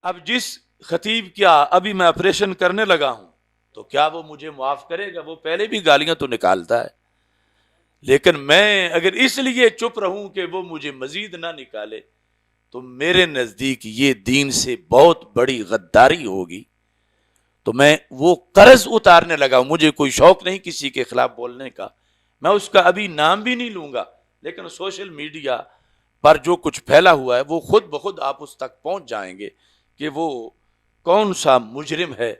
اب جس خطیب کیا ابھی میں آپریشن کرنے لگا ہوں تو کیا وہ مجھے معاف کرے گا؟ وہ پہلے بھی گالیاں تو نکالتا ہے، لیکن میں اگر اس لیے چپ رہوں کہ وہ مجھے مزید نہ نکالے تو میرے نزدیک یہ دین سے بہت بڑی غداری ہوگی. تو میں وہ قرض اتارنے لگا. مجھے کوئی شوق نہیں کسی کے خلاف بولنے کا، میں اس کا ابھی نام بھی نہیں لوں گا، لیکن سوشل میڈیا پر جو کچھ پھیلا ہوا ہے وہ خود بخود آپ اس تک پہنچ جائیں گے کہ وہ کون سا مجرم ہے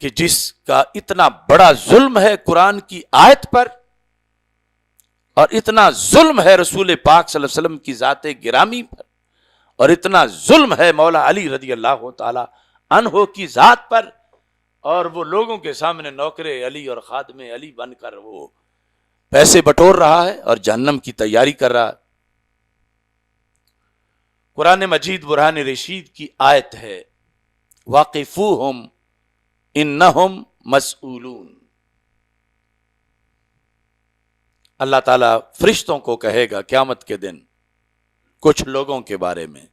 کہ جس کا اتنا بڑا ظلم ہے قرآن کی آیت پر، اور اتنا ظلم ہے رسول پاک صلی اللہ علیہ وسلم کی ذات گرامی پر، اور اتنا ظلم ہے مولا علی رضی اللہ تعالی عنہ کی ذات پر، اور وہ لوگوں کے سامنے نوکر علی اور خادم علی بن کر وہ پیسے بٹور رہا ہے اور جہنم کی تیاری کر رہا ہے. قرآن مجید برہان رشید کی آیت ہے واقفوہم انہم مسئولون. اللہ تعالیٰ فرشتوں کو کہے گا قیامت کے دن کچھ لوگوں کے بارے میں،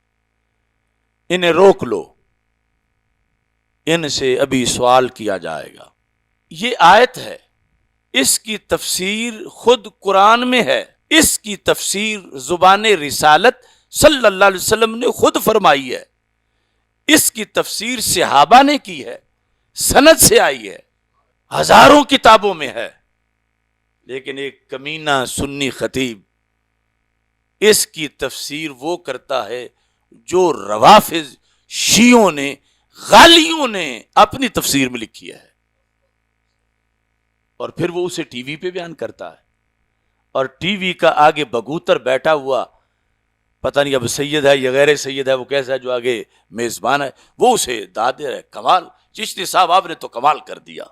انہیں روک لو، ان سے ابھی سوال کیا جائے گا. یہ آیت ہے، اس کی تفسیر خود قرآن میں ہے، اس کی تفسیر زبان رسالت صلی اللہ علیہ وسلم نے خود فرمائی ہے، اس کی تفسیر صحابہ نے کی ہے، سند سے آئی ہے، ہزاروں کتابوں میں ہے. لیکن ایک کمینہ سنی خطیب اس کی تفسیر وہ کرتا ہے جو روافض شیعوں نے غالیوں نے اپنی تفسیر میں لکھی ہے، اور پھر وہ اسے ٹی وی پہ بیان کرتا ہے، اور ٹی وی کا آگے بگوتر بیٹھا ہوا پتہ نہیں اب سید ہے یا غیر سید ہے، وہ کیسا ہے جو آگے میزبان ہے، وہ اسے داد دے رہے، کمال چشتی صاحب آپ نے تو کمال کر دیا،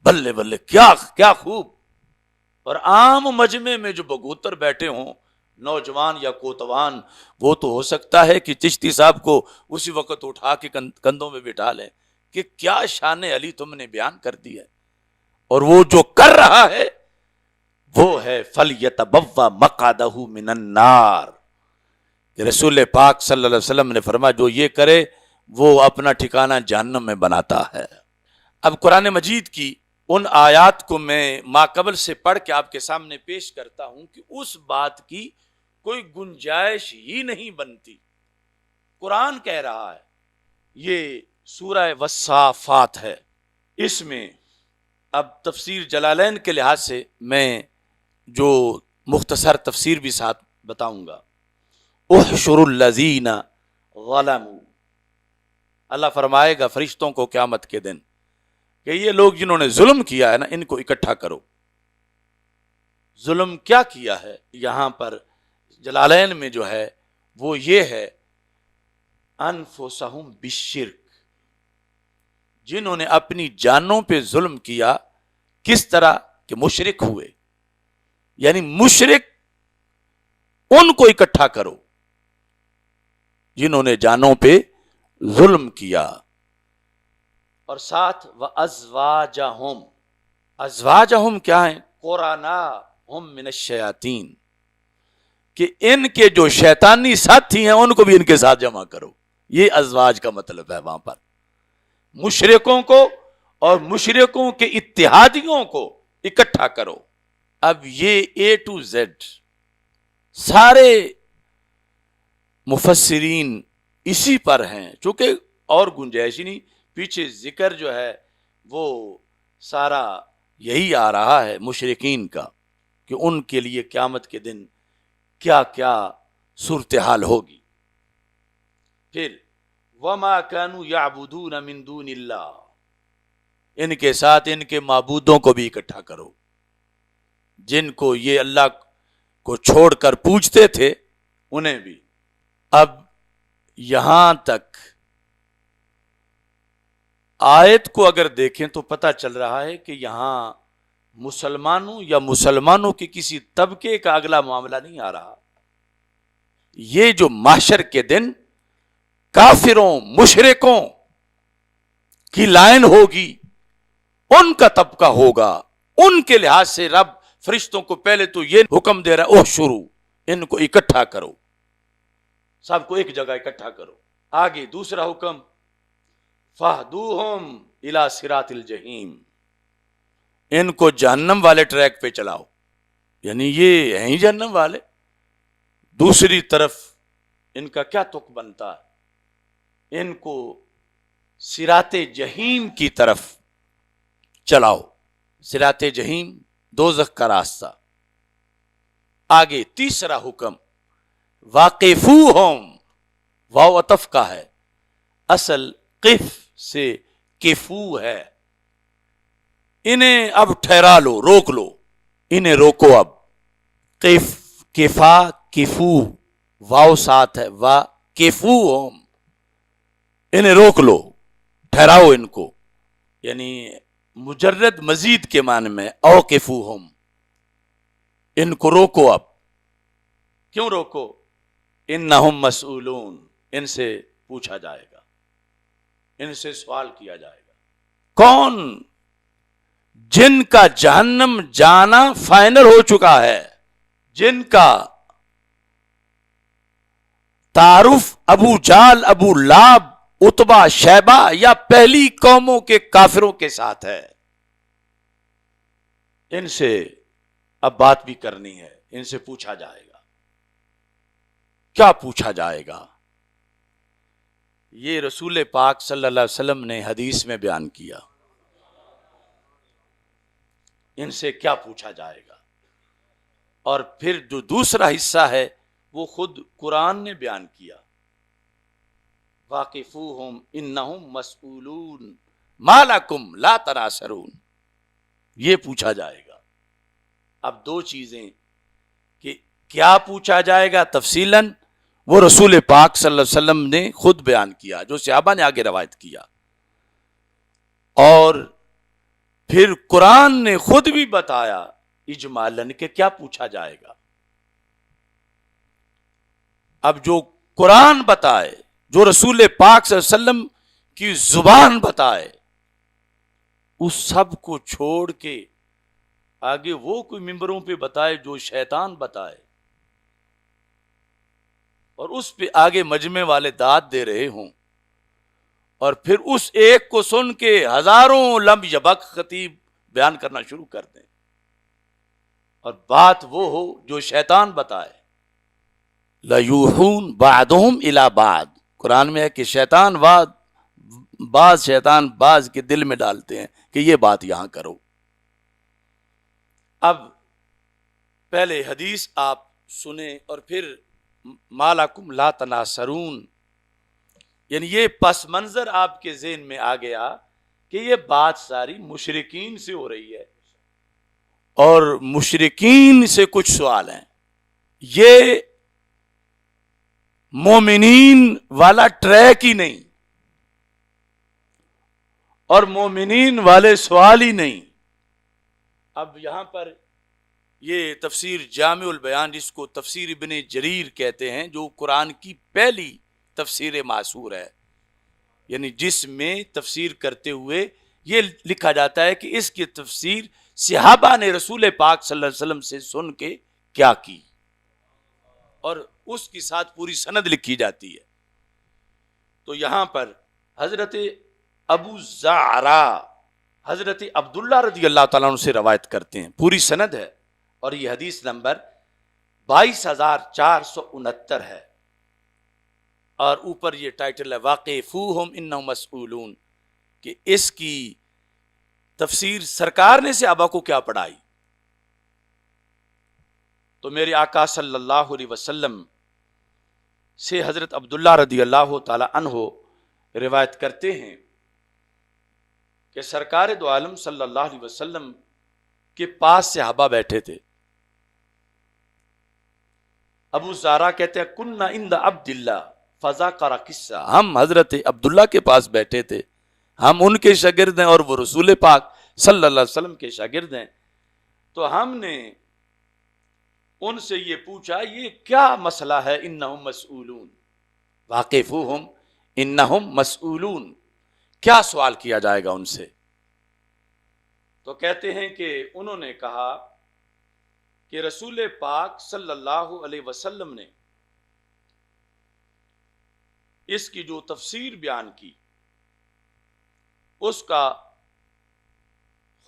بلے بلے کیا خوب. اور عام مجمع میں جو بگوتر بیٹھے ہوں نوجوان یا کوتوان، وہ تو ہو سکتا ہے کہ چشتی صاحب کو اسی وقت اٹھا کے کندھوں میں بٹھا لیں کہ کیا شان علی تم نے بیان کر دی ہے. اور وہ جو کر رہا ہے وہ ہے فَلْيَتَبَوَّأْ مَقْعَدَهُ مِنَ النَّارِ، کہ رسول پاک صلی اللہ علیہ وسلم نے فرمایا جو یہ کرے وہ اپنا ٹھکانہ جہنم میں بناتا ہے. اب قرآن مجید کی ان آیات کو میں ماقبل سے پڑھ کے آپ کے سامنے پیش کرتا ہوں کہ اس بات کی کوئی گنجائش ہی نہیں بنتی. قرآن کہہ رہا ہے، یہ سورہ والصافات ہے، اس میں اب تفسیر جلالین کے لحاظ سے میں جو مختصر تفسیر بھی ساتھ بتاؤں گا. احشر الذین ظلموا، اللہ فرمائے گا فرشتوں کو قیامت کے دن کہ یہ لوگ جنہوں نے ظلم کیا ہے نا ان کو اکٹھا کرو. ظلم کیا کیا ہے یہاں پر جلالین میں جو ہے وہ یہ ہے انفسہم بالشرک، جنہوں نے اپنی جانوں پہ ظلم کیا. کس طرح کہ مشرک ہوئے، یعنی مشرک ان کو اکٹھا کرو جنہوں نے جانوں پہ ظلم کیا. اور ساتھ وَأَزْوَاجَهُمْ، ازواجہم کیا ہیں؟ قُرَنَاهُمْ مِنَ الشَّيَاطِينِ، کہ ان کے جو شیطانی ساتھی ہیں ان کو بھی ان کے ساتھ جمع کرو. یہ ازواج کا مطلب ہے وہاں پر مشرکوں کو اور مشرکوں کے اتحادیوں کو اکٹھا کرو. اب یہ اے ٹو زیڈ سارے مفسرین اسی پر ہیں، چونکہ اور گنجائش ہی نہیں. پیچھے ذکر جو ہے وہ سارا یہی آ رہا ہے مشرکین کا کہ ان کے لیے قیامت کے دن کیا کیا صورتحال ہوگی. پھر وَمَا كَانُوا يَعْبُدُونَ مِن دُونِ اللَّهِ، ان کے ساتھ ان کے معبودوں کو بھی اکٹھا کرو جن کو یہ اللہ کو چھوڑ کر پوجتے تھے، انہیں بھی. اب یہاں تک آیت کو اگر دیکھیں تو پتہ چل رہا ہے کہ یہاں مسلمانوں یا مسلمانوں کے کسی طبقے کا اگلا معاملہ نہیں آ رہا. یہ جو محشر کے دن کافروں مشرکوں کی لائن ہوگی، ان کا طبقہ ہوگا. ان کے لحاظ سے رب فرشتوں کو پہلے تو یہ حکم دے رہا ہے احشروا، ان کو اکٹھا کرو، سب کو ایک جگہ اکٹھا کرو. آگے دوسرا حکم فَاهْدُوهُمْ إِلَى صِرَاطِ الْجَحِيمِ، ان کو جہنم والے ٹریک پہ چلاؤ، یعنی یہ ہیں ہی جہنم والے، دوسری طرف ان کا کیا تک بنتا ہے، ان کو صراط جہیم کی طرف چلاؤ۔ صراط جہیم دوزخ کا راستہ۔ آگے تیسرا حکم واقفوہم، واو عطف کا ہے، اصل قف سے کفو ہے، انہیں اب ٹھہرا لو، روک لو، انہیں روکو اب۔ قف، کفا، کفو، واو ساتھ ہے، واقفوہم، انہیں روک لو، ٹھہراؤ ان کو، یعنی مجرد مزید کے معنی میں اوقفوہم، ان کو روکو اب۔ کیوں روکو؟ انہم مسئولون، ان سے پوچھا جائے گا، ان سے سوال کیا جائے گا۔ کون؟ جن کا جہنم جانا فائنل ہو چکا ہے، جن کا تعارف ابو جال، ابو لاب، اتبا، شیبہ یا پہلی قوموں کے کافروں کے ساتھ ہے، ان سے اب بات بھی کرنی ہے، ان سے پوچھا جائے گا۔ کیا پوچھا جائے گا؟ یہ رسول پاک صلی اللہ علیہ وسلم نے حدیث میں بیان کیا، ان سے کیا پوچھا جائے گا۔ اور پھر جو دوسرا حصہ ہے وہ خود قرآن نے بیان کیا، واقفوہم انہم مسئولون ما لکم لا تناصرون، یہ پوچھا جائے گا۔ اب دو چیزیں کہ کیا پوچھا جائے گا تفصیلاً، وہ رسول پاک صلی اللہ علیہ وسلم نے خود بیان کیا، جو صحابہ نے آگے روایت کیا، اور پھر قرآن نے خود بھی بتایا اجمالاً کہ کیا پوچھا جائے گا۔ اب جو قرآن بتائے، جو رسول پاک صلی اللہ علیہ وسلم کی زبان بتائے، اس سب کو چھوڑ کے آگے وہ کوئی ممبروں پہ بتائے جو شیطان بتائے، اور اس پہ آگے مجمع والے داد دے رہے ہوں، اور پھر اس ایک کو سن کے ہزاروں لم یبک خطیب بیان کرنا شروع کر دیں، اور بات وہ ہو جو شیطان بتائے۔ لَيُوحُونَ بَعْضُهُمْ إِلَى بَعْضٍ، قرآن میں ہے کہ شیطان بعض کے دل میں ڈالتے ہیں کہ یہ بات یہاں کرو۔ اب پہلے حدیث آپ سنیں اور پھر ما لکم لا تناصرون، یعنی یہ پس منظر آپ کے ذہن میں آ گیا کہ یہ بات ساری مشرکین سے ہو رہی ہے، اور مشرکین سے کچھ سوال ہیں، یہ مومنین والا ٹریک ہی نہیں، اور مومنین والے سوال ہی نہیں۔ اب یہاں پر یہ تفسیر جامع البیان، جس کو تفسیر ابن جریر کہتے ہیں، جو قرآن کی پہلی تفسیر معصور ہے، یعنی جس میں تفسیر کرتے ہوئے یہ لکھا جاتا ہے کہ اس کی تفسیر صحابہ نے رسول پاک صلی اللہ علیہ وسلم سے سن کے کیا کی، اور اس کے ساتھ پوری سند لکھی جاتی ہے۔ تو یہاں پر حضرت ابو زعرا حضرت عبداللہ رضی اللہ تعالیٰ عنہ سے روایت کرتے ہیں، پوری سند ہے، اور یہ حدیث نمبر 22,469 ہے، اور اوپر یہ ٹائٹل ہے واقفوہم انہم مسئولون، کہ اس کی تفسیر سرکار نے صحابہ کو کیا پڑھائی۔ تو میرے آقا صلی اللہ علیہ وسلم سے حضرت عبداللہ رضی اللہ تعالی عنہ روایت کرتے ہیں کہ سرکار دو عالم صلی اللہ علیہ وسلم کے پاس صحابہ بیٹھے تھے۔ ابو زارا کہتے ہیں کننا عند عبداللہ فذاکر قصہ، ہم حضرت عبداللہ کے پاس بیٹھے تھے، ہم ان کے شاگرد ہیں اور وہ رسول پاک صلی اللہ علیہ وسلم کے شاگرد ہیں، تو ہم نے ان سے یہ پوچھا یہ کیا مسئلہ ہے، انہم مسئولون، واقفوہم انہم مسئولون، کیا سوال کیا جائے گا ان سے؟ تو کہتے ہیں کہ انہوں نے کہا کہ رسول پاک صلی اللہ علیہ وسلم نے اس کی جو تفسیر بیان کی اس کا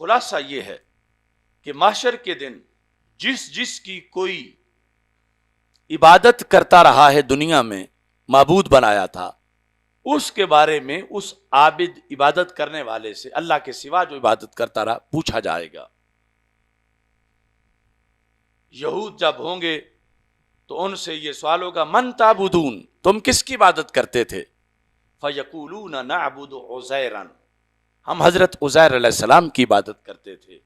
خلاصہ یہ ہے کہ محشر کے دن جس کی کوئی عبادت کرتا رہا ہے دنیا میں، معبود بنایا تھا، اس کے بارے میں اس عابد عبادت کرنے والے سے، اللہ کے سوا جو عبادت کرتا رہا، پوچھا جائے گا۔ یہود جب ہوں گے تو ان سے یہ سوال ہوگا، من تعبدون، تم کس کی عبادت کرتے تھے؟ فیقولون نعبد عزیرا، ہم حضرت عزیر علیہ السلام کی عبادت کرتے تھے۔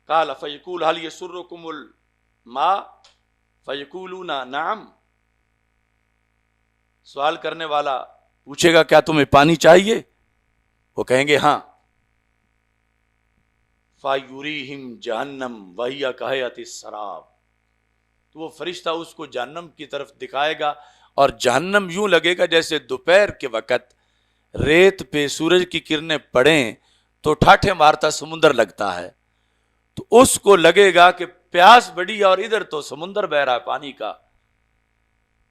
قال فیقول هل یسرکم الماء فیقولون نعم، سوال کرنے والا پوچھے گا کیا تمہیں پانی چاہیے؟ وہ کہیں گے ہاں۔ فَيُرِيهِمْ جَهَنَّمْ وَهِيَ كَهَيَةِ السَّرَابِ، تو وہ فرشتہ اس کو جہنم کی طرف دکھائے گا، اور جہنم یوں لگے گا جیسے دوپہر کے وقت ریت پہ سورج کی کرنیں پڑیں تو ٹھاٹھے مارتا سمندر لگتا ہے، تو اس کو لگے گا کہ پیاس بڑی ہے اور ادھر تو سمندر بہ رہا ہے پانی کا۔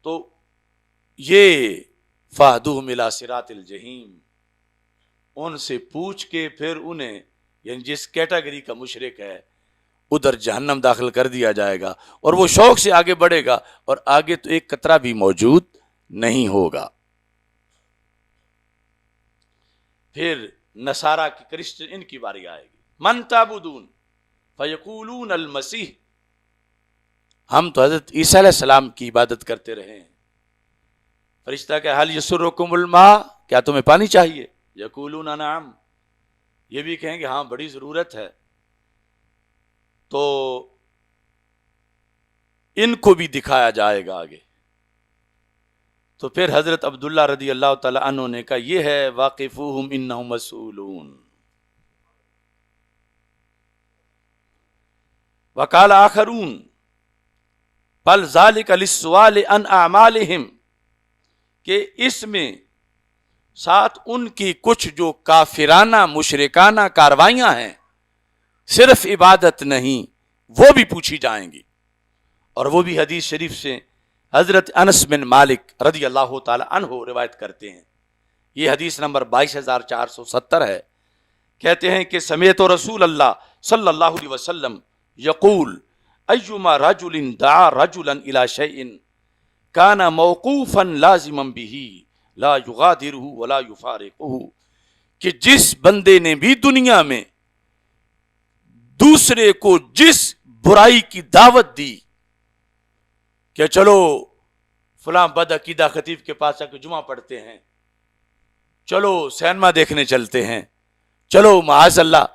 تو یہ فَاهْدُوهُمْ إِلَى صِرَاطِ الْجَحِيمِ، ان سے پوچھ کے پھر انہیں، یعنی جس کیٹیگری کا مشرک ہے، ادھر جہنم داخل کر دیا جائے گا، اور وہ شوق سے آگے بڑھے گا، اور آگے تو ایک قطرہ بھی موجود نہیں ہوگا۔ پھر نصارہ کی، کرسچن، ان کی باری آئے گی، من تعبدون فیقولون المسیح، ہم تو حضرت عیسیٰ علیہ السلام کی عبادت کرتے رہے ہیں۔ فرشتہ کہ حل یسرکم الماء، کیا تمہیں پانی چاہیے؟ یقولون نعم، یہ بھی کہیں گے ہاں بڑی ضرورت ہے۔ تو ان کو بھی دکھایا جائے گا آگے۔ تو پھر حضرت عبداللہ رضی اللہ تعالی عنہ نے کہا یہ ہے واقفوہم انہم مسئولون۔ وقال آخرون بل ذلک للسؤال عن اعمالہم، کہ اس میں ساتھ ان کی کچھ جو کافرانہ مشرکانہ کاروائیاں ہیں، صرف عبادت نہیں، وہ بھی پوچھی جائیں گی۔ اور وہ بھی حدیث شریف سے حضرت انس بن مالک رضی اللہ تعالی عنہ روایت کرتے ہیں، یہ حدیث نمبر 22,470 ہے۔ کہتے ہیں کہ سمعت رسول اللہ صلی اللہ علیہ وسلم یقول ایما رجل دعا رجلا الى شیء کان موقوفا لازما به لا یغادرہ ولا یفارقہ، کہ جس بندے نے بھی دنیا میں دوسرے کو جس برائی کی دعوت دی کہ چلو فلاں بد عقیدہ خطیب کے پاس آ کے جمعہ پڑھتے ہیں، چلو سینما دیکھنے چلتے ہیں، چلو معاذ اللہ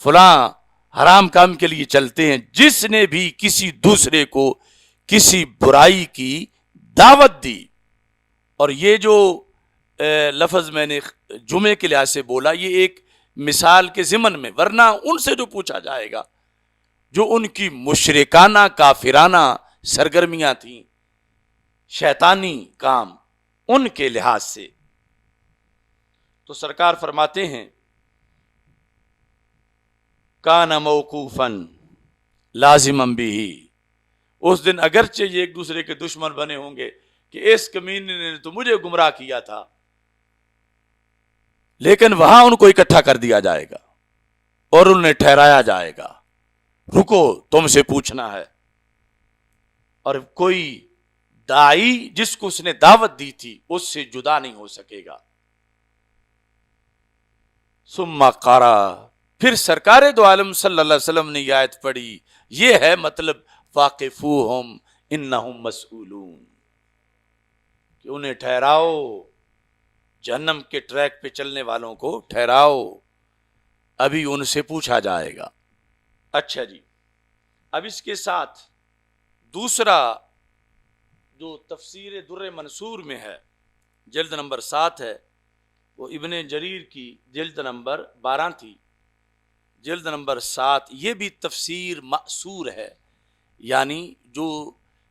فلاں حرام کام کے لیے چلتے ہیں، جس نے بھی کسی دوسرے کو کسی برائی کی دعوت دی، اور یہ جو لفظ میں نے جمعے کے لحاظ سے بولا یہ ایک مثال کے ضمن میں، ورنہ ان سے جو پوچھا جائے گا جو ان کی مشرکانہ کافرانہ سرگرمیاں تھیں، شیطانی کام، ان کے لحاظ سے۔ تو سرکار فرماتے ہیں کان موقوفا لازما بہ، اس دن اگرچہ یہ ایک دوسرے کے دشمن بنے ہوں گے کہ اس کمینے نے تو مجھے گمراہ کیا تھا، لیکن وہاں ان کو اکٹھا کر دیا جائے گا اور انہیں ٹھہرایا جائے گا، رکو تم سے پوچھنا ہے۔ اور کوئی داعی جس کو اس نے دعوت دی تھی اس سے جدا نہیں ہو سکے گا۔ ثم قرأ، پھر سرکار دو عالم صلی اللہ علیہ وسلم نے یہ آیت پڑھی، یہ ہے مطلب واقفوہم انہم مسئولون، کہ انہیں ٹھہراؤ، جہنم کے ٹریک پہ چلنے والوں کو ٹھہراؤ، ابھی ان سے پوچھا جائے گا۔ اچھا جی، اب اس کے ساتھ دوسرا جو تفسیر در منصور میں ہے، جلد نمبر 7 ہے، وہ ابن جریر کی جلد نمبر 12 تھی، جلد نمبر 7 یہ بھی تفسیر مأثور ہے، یعنی جو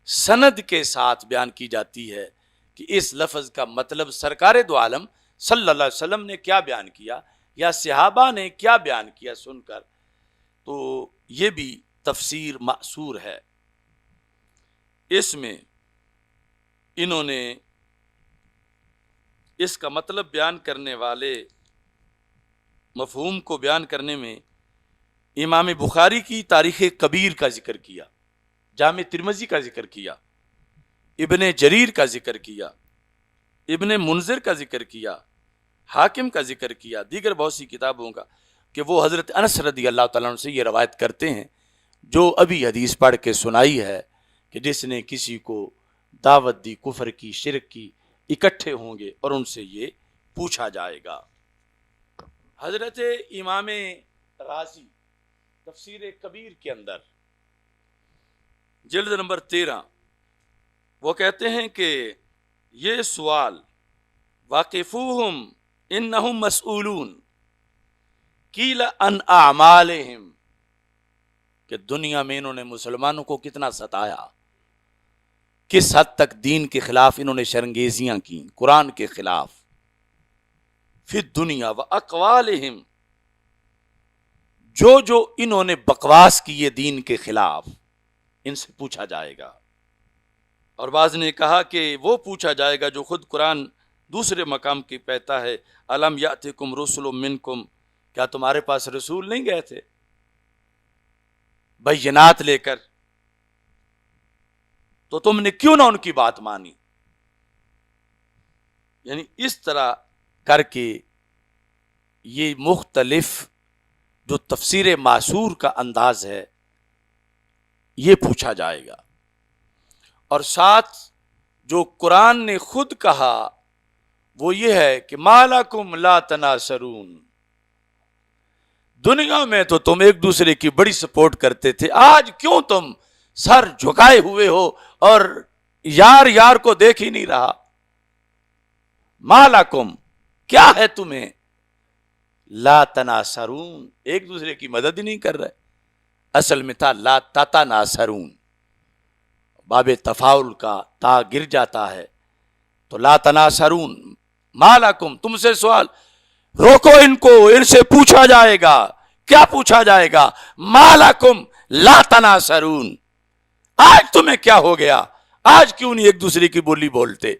سند کے ساتھ بیان کی جاتی ہے کہ اس لفظ کا مطلب سرکار دو عالم صلی اللہ علیہ وسلم نے کیا بیان کیا یا صحابہ نے کیا بیان کیا سن کر، تو یہ بھی تفسیر مأثور ہے۔ اس میں انہوں نے اس کا مطلب بیان کرنے والے مفہوم کو بیان کرنے میں امام بخاری کی تاریخ کبیر کا ذکر کیا، جامع ترمذی کا ذکر کیا، ابن جریر کا ذکر کیا، ابن منذر کا ذکر کیا، حاکم کا ذکر کیا، دیگر بہت سی کتابوں کا، کہ وہ حضرت انس رضی اللہ تعالیٰ عنہ سے یہ روایت کرتے ہیں جو ابھی حدیث پڑھ کے سنائی ہے کہ جس نے کسی کو دعوت دی کفر کی، شرک کی، اکٹھے ہوں گے اور ان سے یہ پوچھا جائے گا۔ حضرت امام رازی تفسیر کبیر کے اندر جلد نمبر 13 وہ کہتے ہیں کہ یہ سوال واقفوہم انہم مسئولون قیل ان اعمالہم، کہ دنیا میں انہوں نے مسلمانوں کو کتنا ستایا، کس حد تک دین کے خلاف انہوں نے شرنگیزیاں کی، قرآن کے خلاف، فی الدنیا و اقوالہم، جو انہوں نے بکواس کی ہے دین کے خلاف، ان سے پوچھا جائے گا۔ اور بعض نے کہا کہ وہ پوچھا جائے گا جو خود قرآن دوسرے مقام کی کہتا ہے الم یاتکم رسل منکم، کیا تمہارے پاس رسول نہیں گئے تھے بینات لے کر، تو تم نے کیوں نہ ان کی بات مانی؟ یعنی اس طرح کر کے یہ مختلف جو تفسیر معصور کا انداز ہے یہ پوچھا جائے گا۔ اور ساتھ جو قرآن نے خود کہا وہ یہ ہے کہ ما لکم لا تناصرون، دنیا میں تو تم ایک دوسرے کی بڑی سپورٹ کرتے تھے، آج کیوں تم سر جھکائے ہوئے ہو اور یار یار کو دیکھ ہی نہیں رہا؟ ما لکم، کیا ہے تمہیں، لا تناصرون، ایک دوسرے کی مدد ہی نہیں کر رہے۔ اصل میں تھا لا تتناصرون، باب تفاعل کا تا گر جاتا ہے تو لا تناصرون، ما لکم، تم سے سوال، روکو ان کو، ان سے پوچھا جائے گا۔ کیا پوچھا جائے گا؟ ما لکم لا تناصرون، آج تمہیں کیا ہو گیا؟ آج کیوں نہیں ایک دوسرے کی بولی بولتے؟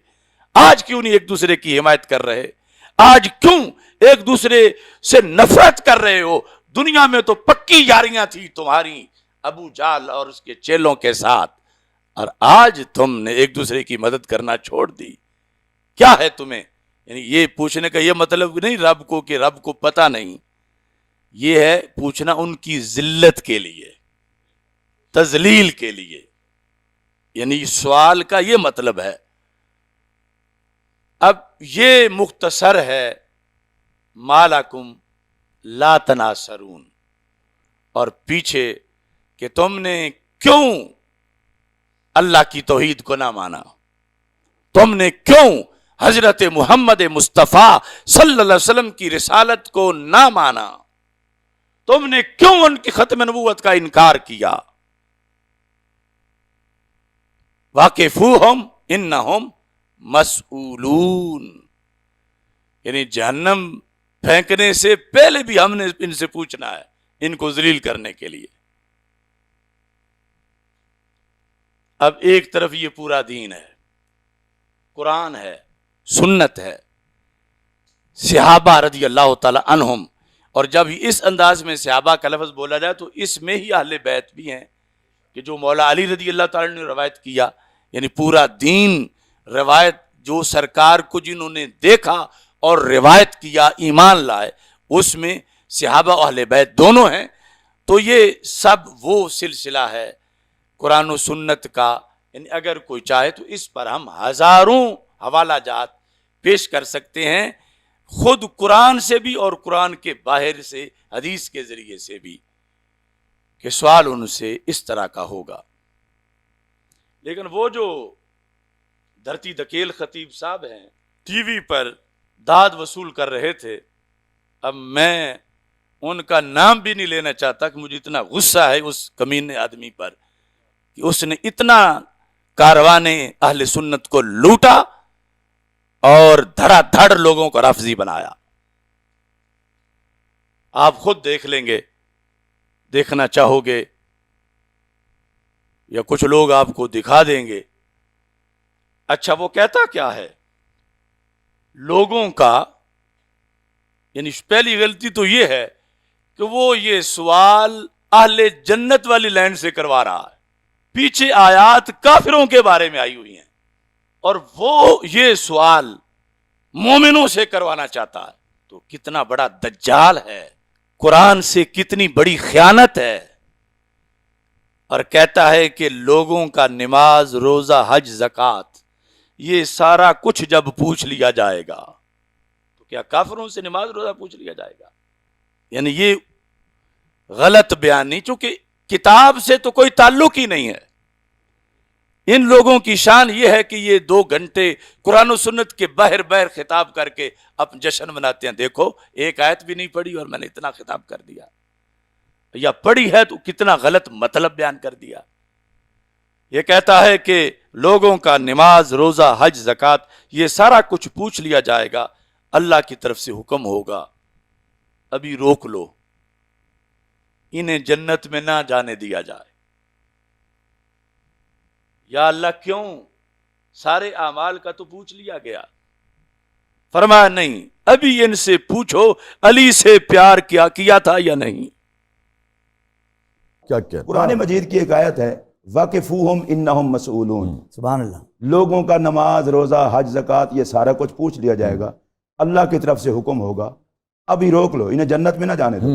آج کیوں نہیں ایک دوسرے کی حمایت کر رہے؟ آج کیوں ایک دوسرے سے نفرت کر رہے ہو؟ دنیا میں تو پکی یاریاں تھی تمہاری ابو جہل اور اس کے چیلوں کے ساتھ، اور آج تم نے ایک دوسرے کی مدد کرنا چھوڑ دی، کیا ہے تمہیں؟ یعنی یہ پوچھنے کا یہ مطلب نہیں رب کو کہ رب کو پتہ نہیں، یہ ہے پوچھنا ان کی ذلت کے لیے، تذلیل کے لیے، یعنی سوال کا یہ مطلب ہے۔ اب یہ مختصر ہے ما لکم لا تناصرون، اور پیچھے کہ تم نے کیوں اللہ کی توحید کو نہ مانا، تم نے کیوں حضرت محمد مصطفیٰ صلی اللہ علیہ وسلم کی رسالت کو نہ مانا، تم نے کیوں ان کی ختم نبوت کا انکار کیا؟ واقفوہم انہم مسئولون، یعنی جہنم پھینکنے سے پہلے بھی ہم نے ان سے پوچھنا ہے، ان کو ذلیل کرنے کے لیے۔ اب ایک طرف یہ پورا دین ہے، قرآن ہے، سنت ہے، صحابہ رضی اللہ تعالی عنہم، اور جب اس انداز میں صحابہ کا لفظ بولا جائے تو اس میں ہی اہل بیت بھی ہیں کہ جو مولا علی رضی اللہ تعالی نے روایت کیا، یعنی پورا دین روایت، جو سرکار کو جنہوں نے دیکھا اور روایت کیا، ایمان لائے، اس میں صحابہ و اہل بیت دونوں ہیں۔ تو یہ سب وہ سلسلہ ہے قرآن و سنت کا، یعنی اگر کوئی چاہے تو اس پر ہم ہزاروں حوالہ جات پیش کر سکتے ہیں، خود قرآن سے بھی اور قرآن کے باہر سے حدیث کے ذریعے سے بھی، کہ سوال ان سے اس طرح کا ہوگا۔ لیکن وہ جو دھرتی دھکیل خطیب صاحب ہیں، ٹی وی پر داد وصول کر رہے تھے، اب میں ان کا نام بھی نہیں لینا چاہتا کہ مجھے اتنا غصہ ہے اس کمینے آدمی پر کہ اس نے اتنا کاروان اہل سنت کو لوٹا اور دھڑا دھڑ لوگوں کو رافضی بنایا۔ آپ خود دیکھ لیں گے، دیکھنا چاہو گے یا کچھ لوگ آپ کو دکھا دیں گے۔ اچھا وہ کہتا کیا ہے؟ لوگوں کا یعنی پہلی غلطی تو یہ ہے کہ وہ یہ سوال اہل جنت والی لائن سے کروا رہا ہے، پیچھے آیات کافروں کے بارے میں آئی ہوئی ہیں اور وہ یہ سوال مومنوں سے کروانا چاہتا ہے، تو کتنا بڑا دجال ہے، قرآن سے کتنی بڑی خیانت ہے۔ اور کہتا ہے کہ لوگوں کا نماز، روزہ، حج، زکوٰۃ یہ سارا کچھ جب پوچھ لیا جائے گا، تو کیا کافروں سے نماز روزہ پوچھ لیا جائے گا؟ یعنی یہ غلط بیان نہیں، چونکہ کتاب سے تو کوئی تعلق ہی نہیں ہے۔ ان لوگوں کی شان یہ ہے کہ یہ 2 گھنٹے قرآن و سنت کے بہر بہر خطاب کر کے اپنا جشن مناتے ہیں۔ دیکھو ایک آیت بھی نہیں پڑھی اور میں نے اتنا خطاب کر دیا، یا پڑھی ہے تو کتنا غلط مطلب بیان کر دیا۔ یہ کہتا ہے کہ لوگوں کا نماز، روزہ، حج، زکوٰۃ یہ سارا کچھ پوچھ لیا جائے گا، اللہ کی طرف سے حکم ہوگا ابھی روک لو، انہیں جنت میں نہ جانے دیا جائے۔ یا اللہ کیوں؟ سارے اعمال کا تو پوچھ لیا گیا۔ فرمایا نہیں، ابھی ان سے پوچھو علی سے پیار کیا تھا یا نہیں۔ کیا کیا قرآن مجید کی ایک آیت ہے، وَقِفُوهُمْ إِنَّهُمْ مَسْئُولُونَ، سبحان اللہ۔ لوگوں کا نماز، روزہ، حج، زکوٰۃ یہ سارا کچھ پوچھ لیا جائے گا، اللہ کی طرف سے حکم ہوگا ابھی روک لو، انہیں جنت میں نہ جانے دو۔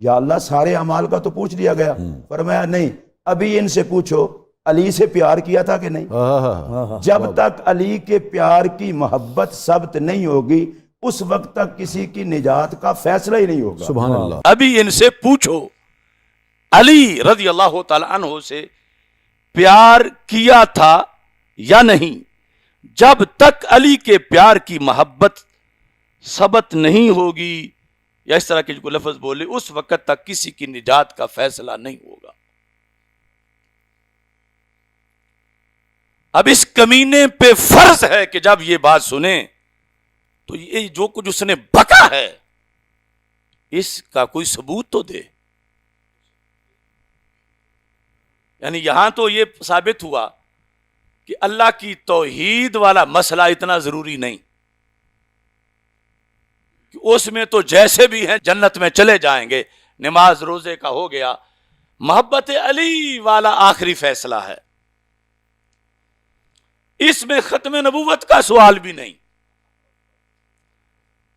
یا اللہ سارے اعمال کا تو پوچھ لیا گیا، فرمایا نہیں، ابھی ان سے پوچھو علی سے پیار کیا تھا کہ نہیں۔ جب تک علی کے پیار کی محبت ثبت نہیں ہوگی اس وقت تک کسی کی نجات کا فیصلہ ہی نہیں ہوگا۔ سبحان اللہ۔ ابھی ان سے پوچھو علی رضی اللہ تعالی عنہ سے پیار کیا تھا یا نہیں۔ جب تک علی کے پیار کی محبت ثبت نہیں ہوگی یا اس طرح کے جو لفظ بولے، اس وقت تک کسی کی نجات کا فیصلہ نہیں ہوگا۔ اب اس کمینے پہ فرض ہے کہ جب یہ بات سنیں تو یہ جو کچھ اس نے بکا ہے اس کا کوئی ثبوت تو دے۔ یعنی یہاں تو یہ ثابت ہوا کہ اللہ کی توحید والا مسئلہ اتنا ضروری نہیں کہ اس میں تو جیسے بھی ہیں جنت میں چلے جائیں گے، نماز روزے کا ہو گیا، محبت علی والا آخری فیصلہ ہے۔ اس میں ختم نبوت کا سوال بھی نہیں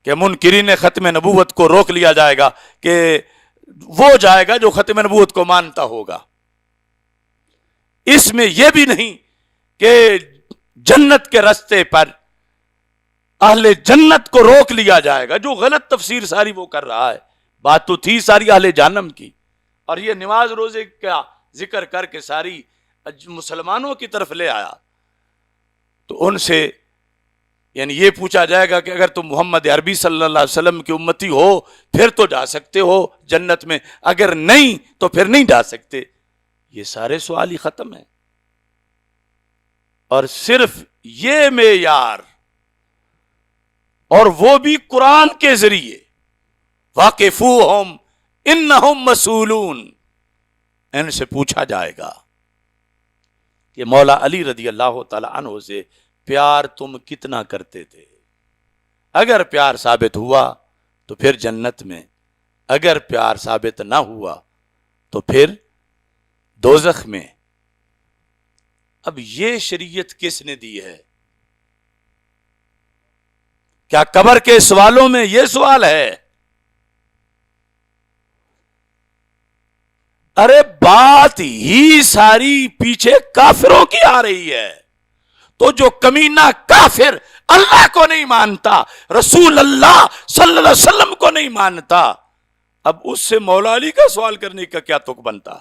کہ منکرین ختم نبوت کو روک لیا جائے گا کہ وہ جائے گا جو ختم نبوت کو مانتا ہوگا۔ اس میں یہ بھی نہیں کہ جنت کے رستے پر اہل جنت کو روک لیا جائے گا، جو غلط تفسیر ساری وہ کر رہا ہے۔ بات تو تھی ساری اہل جہنم کی، اور یہ نماز روزے کا ذکر کر کے ساری مسلمانوں کی طرف لے آیا۔ تو ان سے یعنی یہ پوچھا جائے گا کہ اگر تم محمد عربی صلی اللہ علیہ وسلم کی امتی ہو پھر تو جا سکتے ہو جنت میں، اگر نہیں تو پھر نہیں جا سکتے۔ یہ سارے سوال ہی ختم ہیں، اور صرف یہ معیار، اور وہ بھی قرآن کے ذریعے، واقفوہم انہم مسئولون، ان سے پوچھا جائے گا کہ مولا علی رضی اللہ تعالی عنہ سے پیار تم کتنا کرتے تھے۔ اگر پیار ثابت ہوا تو پھر جنت میں، اگر پیار ثابت نہ ہوا تو پھر دوزخ میں۔ اب یہ شریعت کس نے دی ہے؟ کیا قبر کے سوالوں میں یہ سوال ہے؟ ارے بات ہی ساری پیچھے کافروں کی آ رہی ہے۔ تو جو کمینہ کافر اللہ کو نہیں مانتا، رسول اللہ صلی اللہ علیہ وسلم کو نہیں مانتا، اب اس سے مولا علی کا سوال کرنے کا کیا تک بنتا؟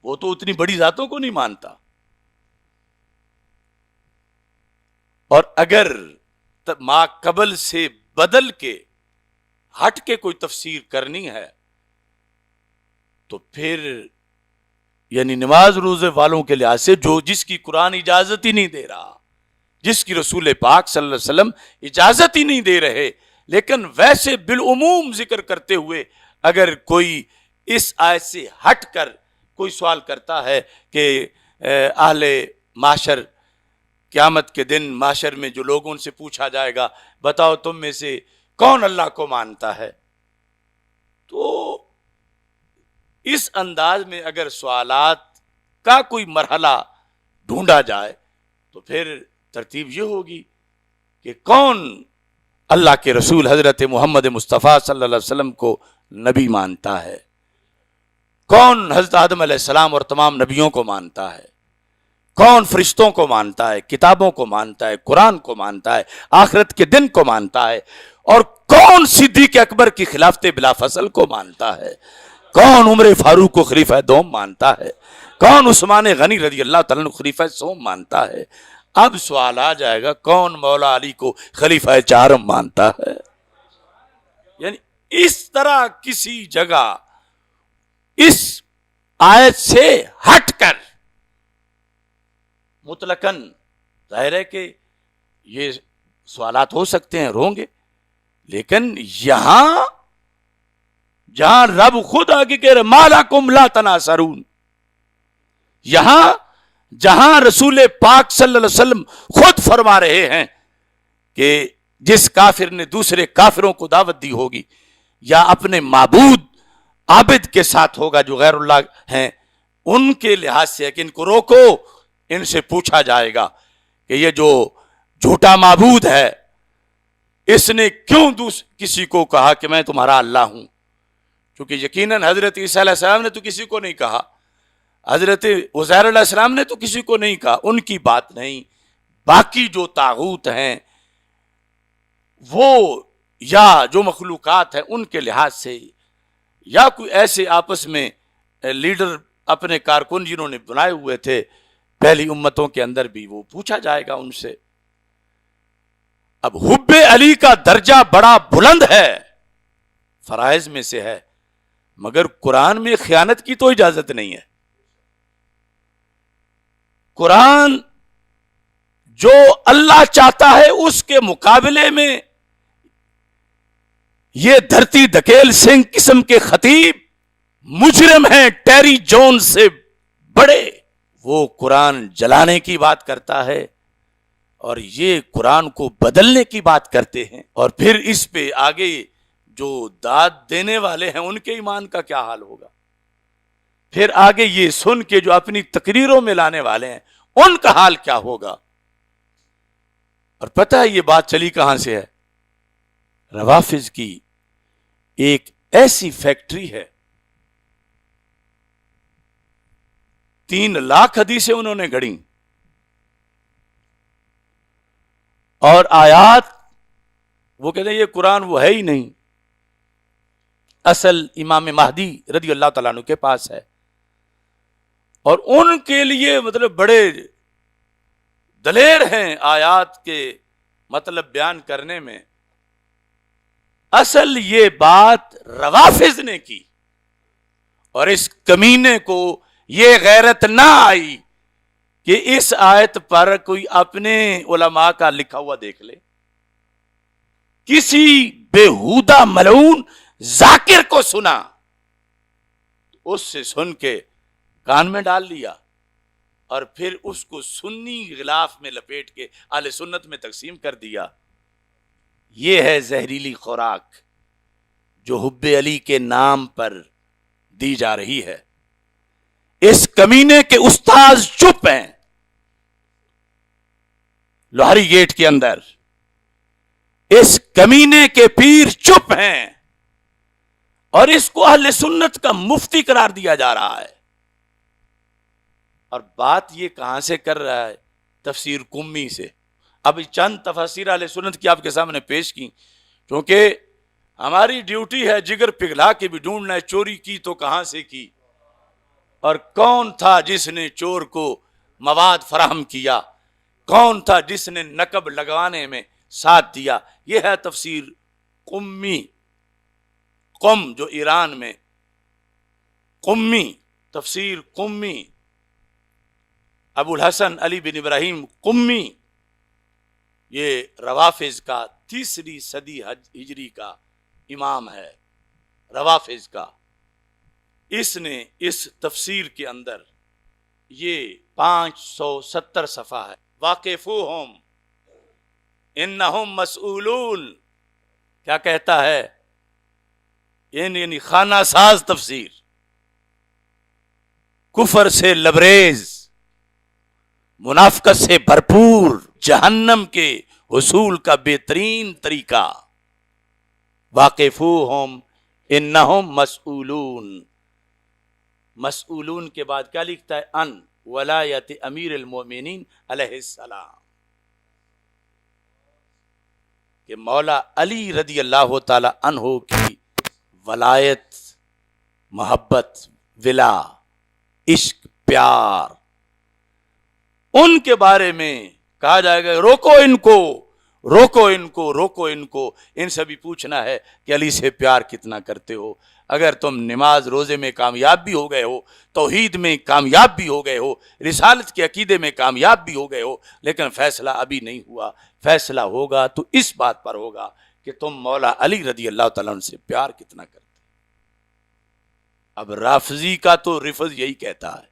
وہ تو اتنی بڑی ذاتوں کو نہیں مانتا۔ اور اگر ما قبل سے بدل کے ہٹ کے کوئی تفسیر کرنی ہے تو پھر یعنی نماز روزے والوں کے لحاظ سے جو جس کی قرآن اجازت ہی نہیں دے رہا، جس کی رسول پاک صلی اللہ علیہ وسلم اجازت ہی نہیں دے رہے، لیکن ویسے بالعموم ذکر کرتے ہوئے اگر کوئی اس آیت سے ہٹ کر کوئی سوال کرتا ہے کہ اہل معاشر قیامت کے دن معاشر میں جو لوگوں سے پوچھا جائے گا بتاؤ تم میں سے کون اللہ کو مانتا ہے، تو اس انداز میں اگر سوالات کا کوئی مرحلہ ڈھونڈا جائے تو پھر ترتیب یہ ہوگی کہ کون اللہ کے رسول حضرت محمد مصطفیٰ صلی اللہ علیہ وسلم کو نبی مانتا ہے، کون حضرت آدم علیہ السلام اور تمام نبیوں کو مانتا ہے، کون فرشتوں کو مانتا ہے، کتابوں کو مانتا ہے، قرآن کو مانتا ہے، آخرت کے دن کو مانتا ہے، اور کون صدیق اکبر کی خلافت بلا فصل کو مانتا ہے، کون عمر فاروق کو خلیفہ دوم مانتا ہے، کون عثمان غنی رضی اللہ تعالیٰ عنہ خلیفہ سوم مانتا ہے۔ اب سوال آ جائے گا کون مولا علی کو خلیفہ چہارم مانتا ہے۔ یعنی اس طرح کسی جگہ اس آیت سے ہٹ کر مطلقاً ظاہر ہے کہ یہ سوالات ہو سکتے ہیں، ہوں گے، لیکن یہاں جہاں رب خود آگے کہہ رہے ما لکم لا تناصرون، یہاں جہاں رسول پاک صلی اللہ علیہ وسلم خود فرما رہے ہیں کہ جس کافر نے دوسرے کافروں کو دعوت دی ہوگی یا اپنے معبود عابد کے ساتھ ہوگا جو غیر اللہ ہیں، ان کے لحاظ سے کہ ان کو روکو، ان سے پوچھا جائے گا کہ یہ جو جھوٹا معبود ہے اس نے کیوں کسی کو کہا کہ میں تمہارا اللہ ہوں، کیونکہ یقیناً حضرت عیسیٰ علیہ السلام نے تو کسی کو نہیں کہا، حضرت عزیر علیہ السلام نے تو کسی کو نہیں کہا، ان کی بات نہیں۔ باقی جو طاغوت ہیں وہ یا جو مخلوقات ہیں ان کے لحاظ سے، یا کوئی ایسے آپس میں لیڈر اپنے کارکن جنہوں نے بنائے ہوئے تھے پہلی امتوں کے اندر بھی، وہ پوچھا جائے گا ان سے۔ اب حب علی کا درجہ بڑا بلند ہے، فرائض میں سے ہے، مگر قرآن میں خیانت کی تو اجازت نہیں ہے۔ قرآن جو اللہ چاہتا ہے اس کے مقابلے میں یہ دھرتی دھکیل سنگھ قسم کے خطیب مجرم ہیں ٹیری جون سے بڑے، وہ قرآن جلانے کی بات کرتا ہے اور یہ قرآن کو بدلنے کی بات کرتے ہیں، اور پھر اس پہ آگے جو داد دینے والے ہیں ان کے ایمان کا کیا حال ہوگا، پھر آگے یہ سن کے جو اپنی تقریروں میں لانے والے ہیں ان کا حال کیا ہوگا۔ اور پتہ ہے یہ بات چلی کہاں سے ہے؟ روافظ کی ایک ایسی فیکٹری ہے، 3 لاکھ حدیثیں انہوں نے گھڑیں اور آیات، وہ کہتے ہیں یہ قرآن وہ ہے ہی نہیں، اصل امام مہدی رضی اللہ تعالیٰ عنہ کے پاس ہے، اور ان کے لیے مطلب بڑے دلیر ہیں آیات کے مطلب بیان کرنے میں۔ اصل یہ بات روافظ نے کی، اور اس کمینے کو یہ غیرت نہ آئی کہ اس آیت پر کوئی اپنے علماء کا لکھا ہوا دیکھ لے، کسی بےہودہ ملعون ذاکر کو سنا، اس سے سن کے کان میں ڈال لیا اور پھر اس کو سنی غلاف میں لپیٹ کے اہل سنت میں تقسیم کر دیا۔ یہ ہے زہریلی خوراک جو حب علی کے نام پر دی جا رہی ہے۔ اس کمینے کے استاذ چپ ہیں لوہاری گیٹ کے اندر، اس کمینے کے پیر چپ ہیں، اور اس کو اہل سنت کا مفتی قرار دیا جا رہا ہے۔ اور بات یہ کہاں سے کر رہا ہے؟ تفسیر قمی سے۔ اب چند تفاسیر اہل سنت کی آپ کے سامنے پیش کی، کیونکہ ہماری ڈیوٹی ہے جگر پگھلا کے بھی ڈھونڈنا ہے چوری کی تو کہاں سے کی، اور کون تھا جس نے چور کو مواد فراہم کیا، کون تھا جس نے نقب لگوانے میں ساتھ دیا۔ یہ ہے تفسیر قمی، قم جو ایران میں، قمی، تفسیر قمی، ابو الحسن علی بن ابراہیم قمی، یہ روافظ کا 3 صدی ہجری کا امام ہے، روافظ کا۔ اس نے اس تفسیر کے اندر یہ 570 صفحہ ہے. واقفوہم انہم مسئولون. کیا کہتا ہے؟ یعنی خانہ ساز تفسیر، کفر سے لبریز، منافقت سے بھرپور، جہنم کے حصول کا بہترین طریقہ. واقفوہم انہم مسئولون. مسئولون کے بعد کیا لکھتا ہے؟ ان ولایت امیر المومنین علیہ السلام، کہ مولا علی رضی اللہ تعالی عنہ کی ولایت، محبت، ولا، عشق، پیار، ان کے بارے میں کہا جائے گا روکو ان کو، روکو ان کو، روکو ان کو. ان سے بھی پوچھنا ہے کہ علی سے پیار کتنا کرتے ہو. اگر تم نماز روزے میں کامیاب بھی ہو گئے ہو، توحید میں کامیاب بھی ہو گئے ہو، رسالت کے عقیدے میں کامیاب بھی ہو گئے ہو، لیکن فیصلہ ابھی نہیں ہوا. فیصلہ ہوگا تو اس بات پر ہوگا کہ تم مولا علی رضی اللہ تعالیٰ عنہ سے پیار کتنا کرتے. اب رافضی کا تو رفض یہی کہتا ہے،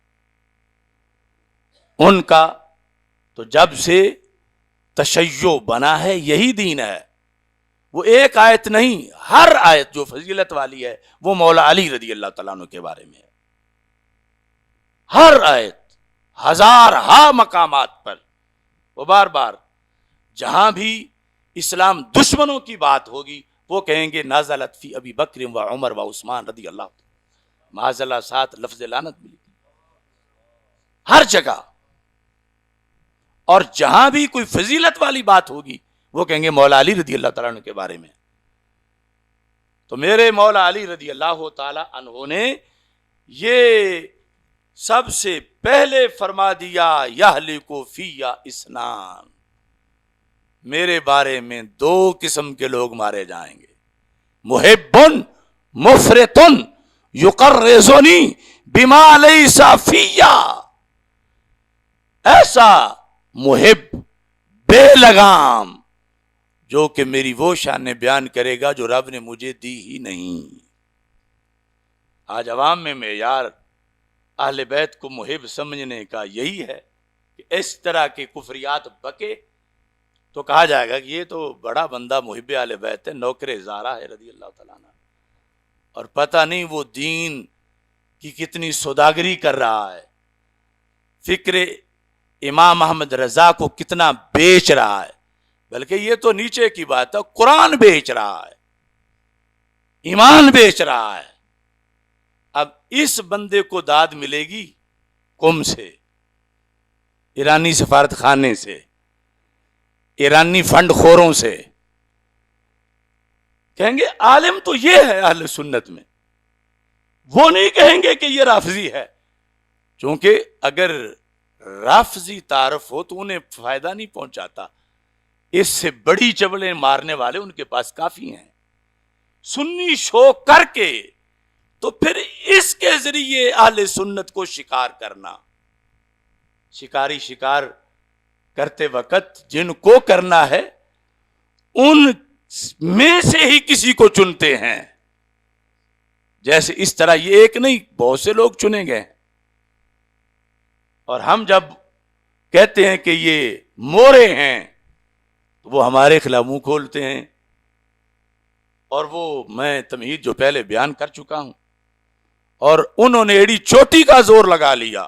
ان کا تو جب سے تشیع بنا ہے یہی دین ہے. وہ ایک آیت نہیں، ہر آیت جو فضیلت والی ہے وہ مولا علی رضی اللہ تعالیٰ عنہ کے بارے میں ہے. ہر آیت، ہزارہا مقامات پر وہ بار بار جہاں بھی اسلام دشمنوں کی بات ہوگی وہ کہیں گے نازلت فی ابی بکر و عمر و عثمان رضی اللہ تعالیٰ. معاذ اللہ ساتھ لفظ لعنت ملی ہر جگہ. اور جہاں بھی کوئی فضیلت والی بات ہوگی وہ کہیں گے مولا علی رضی اللہ تعالیٰ عنہ کے بارے میں. تو میرے مولا علی رضی اللہ تعالیٰ عنہ نے یہ سب سے پہلے فرما دیا یہلک فی اثنان، میرے بارے میں 2 قسم کے لوگ مارے جائیں گے. محب مفرط یقرزنی بما لیس فی، ایسا محب بے لگام جو کہ میری وہ شان بیان کرے گا جو رب نے مجھے دی ہی نہیں. آج عوام میں معیار اہل بیت کو محب سمجھنے کا یہی ہے کہ اس طرح کے کفریات بکے تو کہا جائے گا کہ یہ تو بڑا بندہ محب اہل بیت ہے، نوکر زارا ہے رضی اللہ تعالیٰ عنہ، اور پتہ نہیں وہ دین کی کتنی سوداگری کر رہا ہے، فکر امام احمد رضا کو کتنا بیچ رہا ہے. بلکہ یہ تو نیچے کی بات ہے، قرآن بیچ رہا ہے، ایمان بیچ رہا ہے. اب اس بندے کو داد ملے گی قم سے، ایرانی سفارت خانے سے، ایرانی فنڈ خوروں سے. کہیں گے عالم تو یہ ہے اہل سنت میں، وہ نہیں کہیں گے کہ یہ رافضی ہے. چونکہ اگر رافضی تعارف ہو تو انہیں فائدہ نہیں پہنچاتا، اس سے بڑی چبلیں مارنے والے ان کے پاس کافی ہیں. سنی شو کر کے تو پھر اس کے ذریعے اہل سنت کو شکار کرنا. شکاری شکار کرتے وقت جن کو کرنا ہے ان میں سے ہی کسی کو چنتے ہیں. جیسے اس طرح یہ ایک نہیں بہت سے لوگ چنے گئے. اور ہم جب کہتے ہیں کہ یہ مورے ہیں تو وہ ہمارے خلاف منہ کھولتے ہیں. اور وہ میں تمہید جو پہلے بیان کر چکا ہوں، اور انہوں نے ایڑی چوٹی کا زور لگا لیا.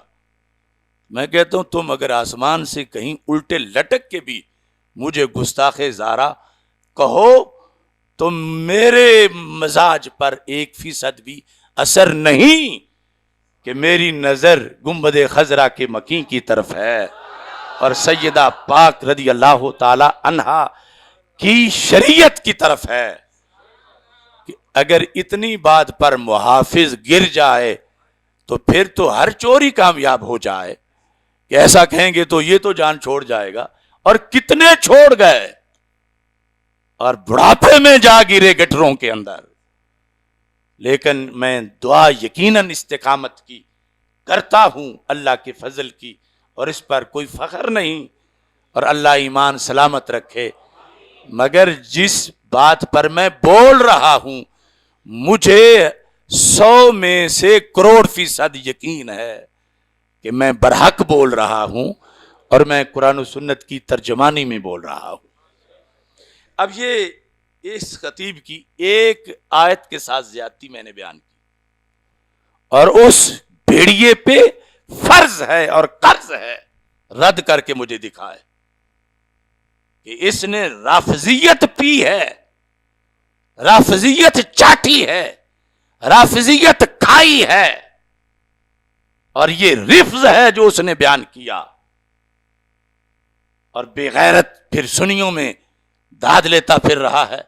میں کہتا ہوں تم اگر آسمان سے کہیں الٹے لٹک کے بھی مجھے گستاخ زارا کہو تو میرے مزاج پر 1% بھی اثر نہیں کہ میری نظر گنبد خضرا کے مکین کی طرف ہے اور سیدہ پاک رضی اللہ تعالی عنہا کی شریعت کی طرف ہے. کہ اگر اتنی بات پر محافظ گر جائے تو پھر تو ہر چور ہی کامیاب ہو جائے. کہ ایسا کہیں گے تو یہ تو جان چھوڑ جائے گا، اور کتنے چھوڑ گئے اور بڑھاپے میں جا گرے گٹروں کے اندر. لیکن میں دعا یقیناً استقامت کی کرتا ہوں اللہ کے فضل کی، اور اس پر کوئی فخر نہیں، اور اللہ ایمان سلامت رکھے. مگر جس بات پر میں بول رہا ہوں مجھے 100 میں سے 1,00,00,000% یقین ہے کہ میں برحق بول رہا ہوں اور میں قرآن و سنت کی ترجمانی میں بول رہا ہوں. اب یہ اس خطیب کی ایک آیت کے ساتھ زیادتی میں نے بیان کی اور اس بھیڑیے پہ فرض ہے اور قرض ہے رد کر کے مجھے دکھائے کہ اس نے رافضیت پی ہے، رافضیت چاٹی ہے، رافضیت کھائی ہے، اور یہ رفض ہے جو اس نے بیان کیا. اور بے غیرت پھر سنیوں میں داد لیتا پھر رہا ہے